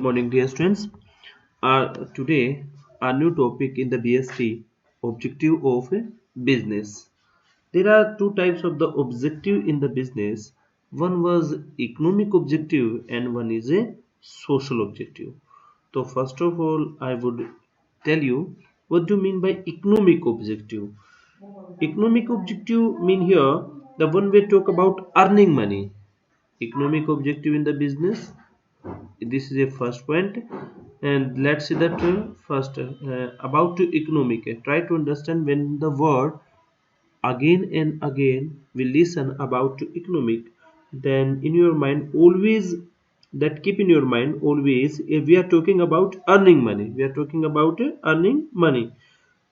morning, dear students. Today, our new topic in the BST objective of a business. There are two types of the objective in the business. One was economic objective and one is a social objective. So, first of all, I would tell you what do you mean by economic objective. Economic objective mean here the one we talk about earning money. Economic objective in the business, this is a first point. And let's see that first about to economic. Try to understand when the word again and again we listen about to economic, then in your mind always, that keep in your mind always, if we are talking about earning money, we are talking about earning money.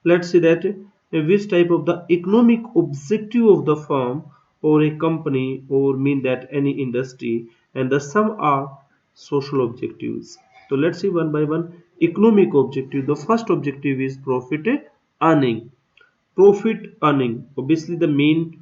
Let's see that which type of the economic objective of the firm or a company or mean that any industry, and the some are social objectives. So let's see one by one. Economic objective, the first objective is profit earning. Profit earning, obviously the main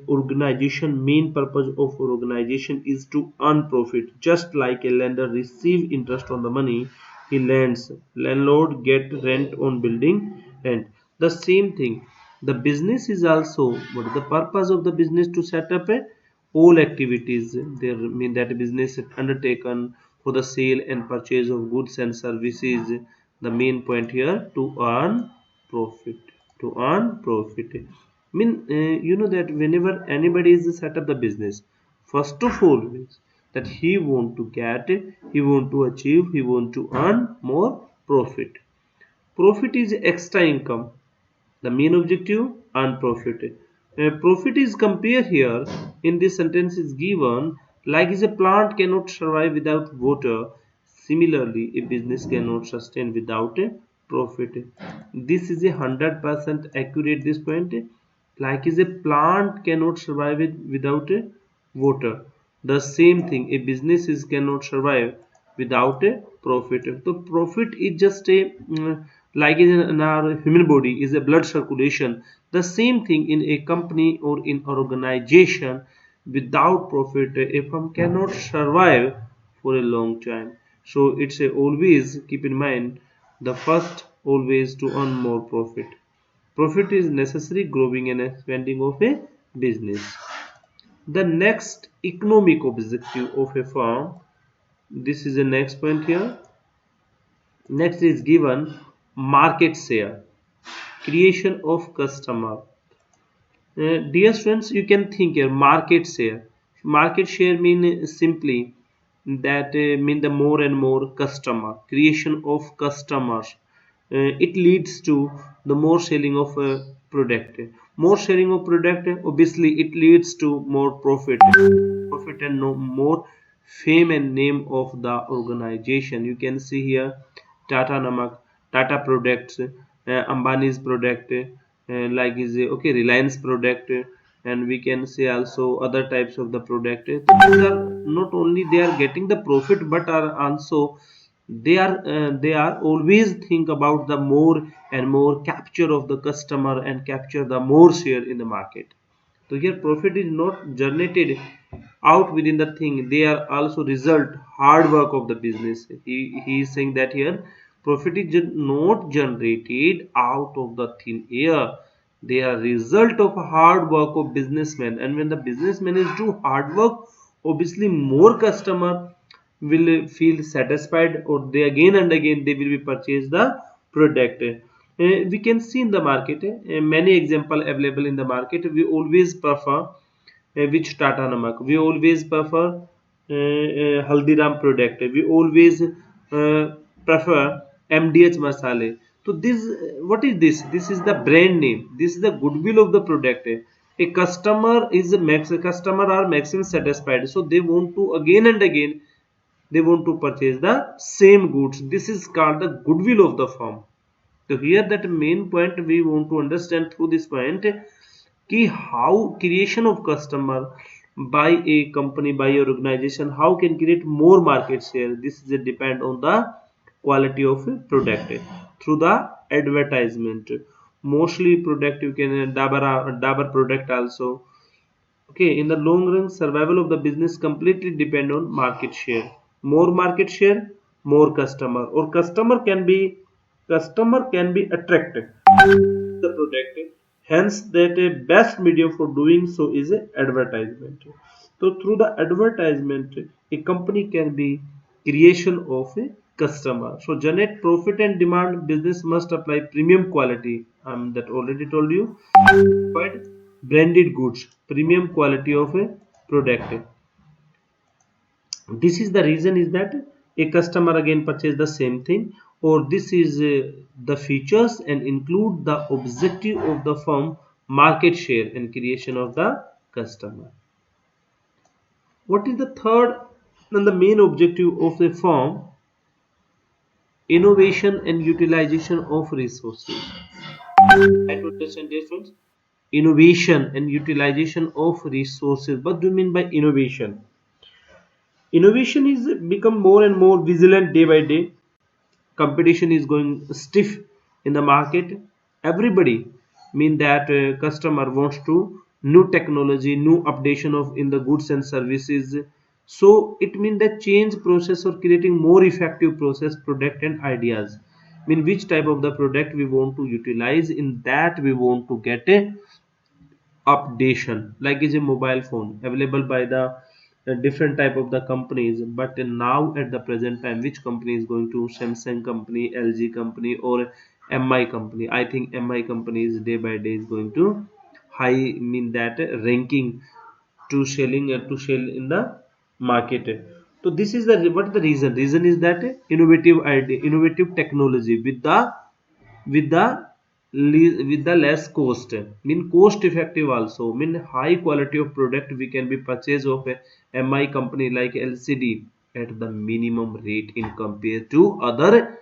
organization main purpose of organization is to earn profit. Just like a lender receive interest on the money he lends, landlord get rent on building rent. The same thing, the business is also, what is the purpose of the business? To set up a all activities there mean that business is undertaken for the sale and purchase of goods and services. The main point here, to earn profit. To earn profit mean you know that whenever anybody is set up the business, first of all means that he want to get, he want to achieve, he want to earn more profit. Profit is extra income. The main objective, earn profit. Profit is compared here in this sentence is given like is a plant cannot survive without water. Similarly, a business cannot sustain without a profit. This is 100% accurate. This point, like is a plant cannot survive it without a water. The same thing, a business is cannot survive without a profit. So profit is just a like in our human body is a blood circulation. The same thing in a company or in an organization, without profit a firm cannot survive for a long time. So it's a always keep in mind the first always to earn more profit. Profit is necessary growing and expanding of a business. The next economic objective of a firm, this is the next point here. Next is given market share, creation of customer. Dear students, you can think here market share. Market share mean simply that mean the more and more customer, creation of customers. It leads to the more selling of product. More selling of product, obviously it leads to more profit. Profit and no more fame and name of the organization. You can see here Tata Namak, Tata products, Ambani's product, like is okay Reliance product, and we can say also other types of the product. These are not only they are getting the profit, but are also they are always think about the more and more capture of the customer and capture the more share in the market. So here profit is not generated out within the thing, they are also result hard work of the business. He is saying that here profit is not generated out of the thin air, they are result of hard work of businessman. And when the businessman is do hard work, obviously more customer will feel satisfied, or they again and again they will be purchase the product. We can see in the market many example available in the market. We always prefer which Tata Namak, we always prefer Haldiram product, we always prefer MDH Masale. So this, what is this? This is the brand name. This is the goodwill of the product. A customer is a customer are maximum satisfied, so they want to again and again they want to purchase the same goods. This is called the goodwill of the firm. So here that main point we want to understand through this point कि how creation of customer by a company, by your organization, how can create more market share. This is a depend on the quality of a product through the advertisement. Mostly product you can Dabur product also. Okay, in the long run survival of the business completely depend on market share. More market share, more customer, or customer can be attracted the product. Hence, that a best medium for doing so is a advertisement. So, through the advertisement, a company can be creation of a customer. So, generate profit and demand. Business must apply premium quality. That already told you. But branded goods, premium quality of a product. This is the reason is that a customer again purchase the same thing, or this is the features and include the objective of the firm market share and creation of the customer. What is the third and the main objective of the firm? Innovation and utilization of resources. Try to understand difference. Innovation and utilization of resources. What do you mean by innovation? Innovation is become more and more vigilant day by day. Competition is going stiff in the market. Everybody mean that customer wants to new technology, new updation of in the goods and services. So it means that change process or creating more effective process, product and ideas. Mean which type of the product we want to utilize, in that we want to get a updation, like is a mobile phone available by the different type of the companies. But now at the present time, which company is going to? Samsung company, LG company, or Mi company? I think Mi company is day by day is going to high, mean that ranking to selling to sell in the market. So this is the what the reason is that innovative idea, innovative technology with the with the with the less cost, mean cost effective also, mean high quality of product we can be purchase of a mi company like lcd at the minimum rate in compared to other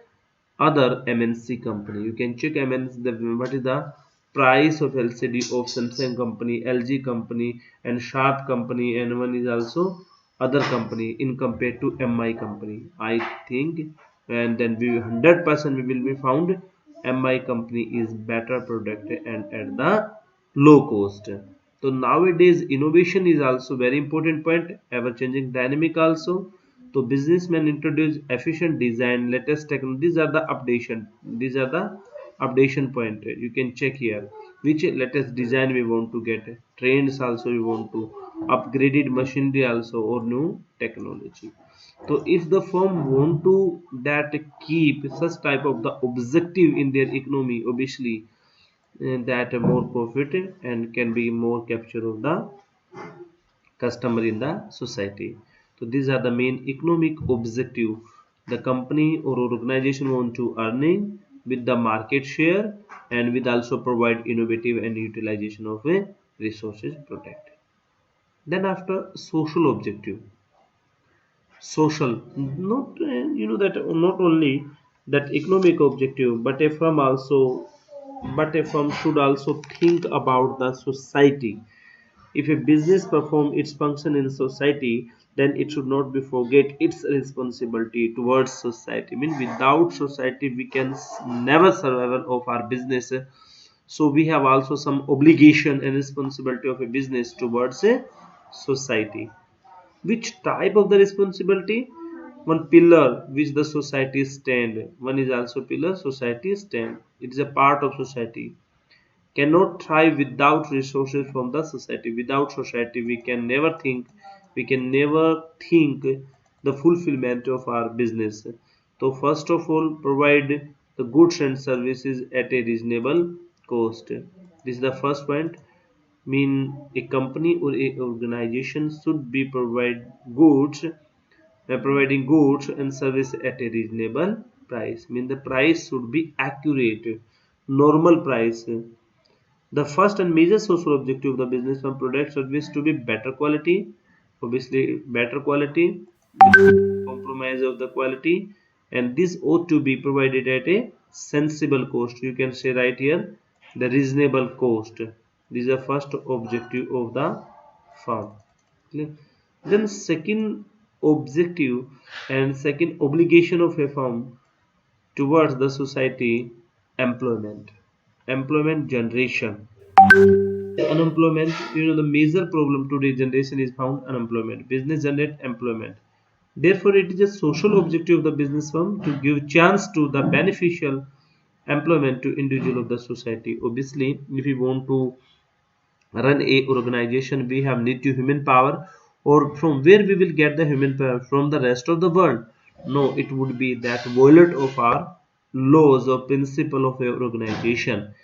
mnc company. You can check mnc what is the price of lcd of samsung company, lg company and sharp company, and one is also other company in compared to mi company, I think. And then we 100% we will be found mi company is better product and at the low cost. So nowadays innovation is also very important point, ever changing dynamic also. So businessmen introduce efficient design, latest technology. These are the updation. These are the updation point. You can check here which latest design we want to get. Trends also we want to upgraded machinery also or new technology. So if the firm want to that keep such type of the objective in their economy, obviously that more profit and can be more capture of the customer in the society. So these are the main economic objective. The company or organization want to earning with the market share and with also provide innovative and utilization of a resources product. Then after social objective, social not that not only that economic objective, but a firm also, but a firm should also think about the society. If a business perform its function in society, then it should not be forget its responsibility towards society. I mean, without society, we can never survival of our business. So we have also some obligation and responsibility of a business towards a society. Which type of the responsibility? One pillar which the society stand. One is also pillar society stand. It is a part of society, cannot thrive without resources from the society. Without society we can never think the fulfillment of our business. So first of all, provide the goods and services at a reasonable cost. This is the first point. Mean a company or a organization should be providing goods and service at a reasonable price. Mean the price should be accurate, normal price. The first and major social objective of the business from product service to be better quality, obviously better quality, compromise of the quality, and this ought to be provided at a sensible cost. You can say right here the reasonable cost. This is the first objective of the firm. Clear? Then second objective and second obligation of a firm towards the society, employment, employment generation. Unemployment, the major problem today generation is found unemployment. Business generate employment. Therefore, it is a social objective of the business firm to give chance to the beneficial employment to individual of the society. Obviously, if we want to run a organization, we have need to human power, or from where we will get the human power? From the rest of the world? No, it would be that violate of our laws or principle of our organization.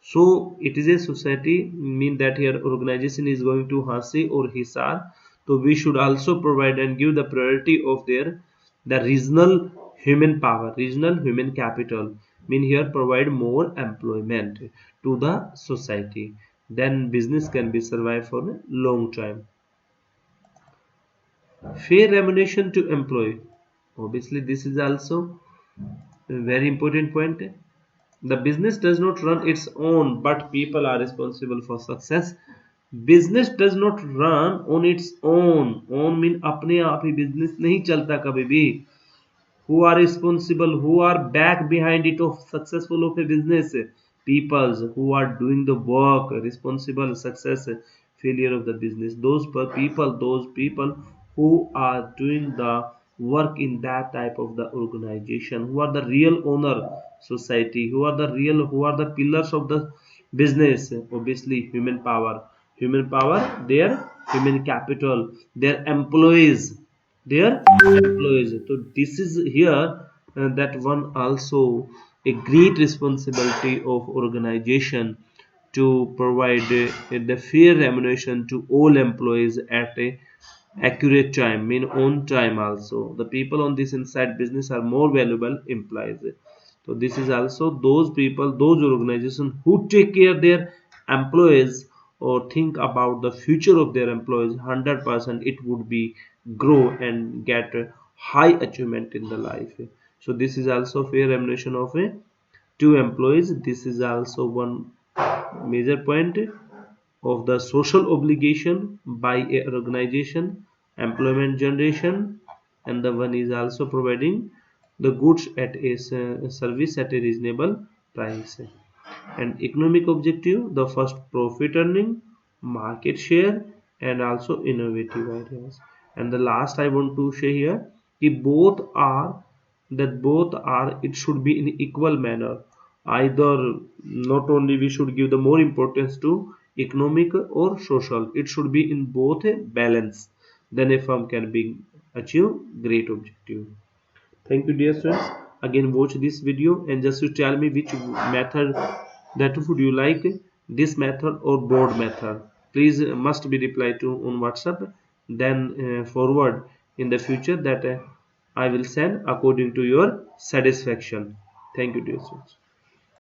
So it is a society, mean that here organization is going to Hasi or Hisar. So we should also provide and give the priority of their the regional human power, regional human capital. Mean here provide more employment to the society. Then business can be survive for a long time. Fair remuneration to employee. Obviously, this is also a very important point. The business does not run its own, but people are responsible for success. Business does not run on its own. On mean अपने आप ही business नहीं चलता कभी भी. Who are responsible? Who are back behind it of successful of a business? Peoples who are doing the work, responsible success, failure of the business. Those people who are doing the work in that type of the organization, who are the real owner society, who are the pillars of the business. Obviously, human power, their human capital, their employees. So this is here that one also a great responsibility of organization to provide the fair remuneration to all employees at a accurate time, mean on time also. The people on this inside business are more valuable employees. So this is also those people, those organizations who take care their employees or think about the future of their employees 100%, it would be grow and get a high achievement in the life. So this is also fair remuneration of a two employees. This is also one major point of the social obligation by a organization, employment generation, and the one is also providing the goods at a service at a reasonable price. And economic objective, the first profit earning, market share, and also innovative ideas. And the last I want to say here, if both are, it should be in equal manner. Either not only we should give the more importance to economic or social, it should be in both a balance. Then a firm can be achieve great objective. Thank you, dear students. Again, watch this video and just to tell me which method that would you like, this method or board method. Please must be replied to on WhatsApp. Then forward in the future that I will send according to your satisfaction. Thank you, dear students.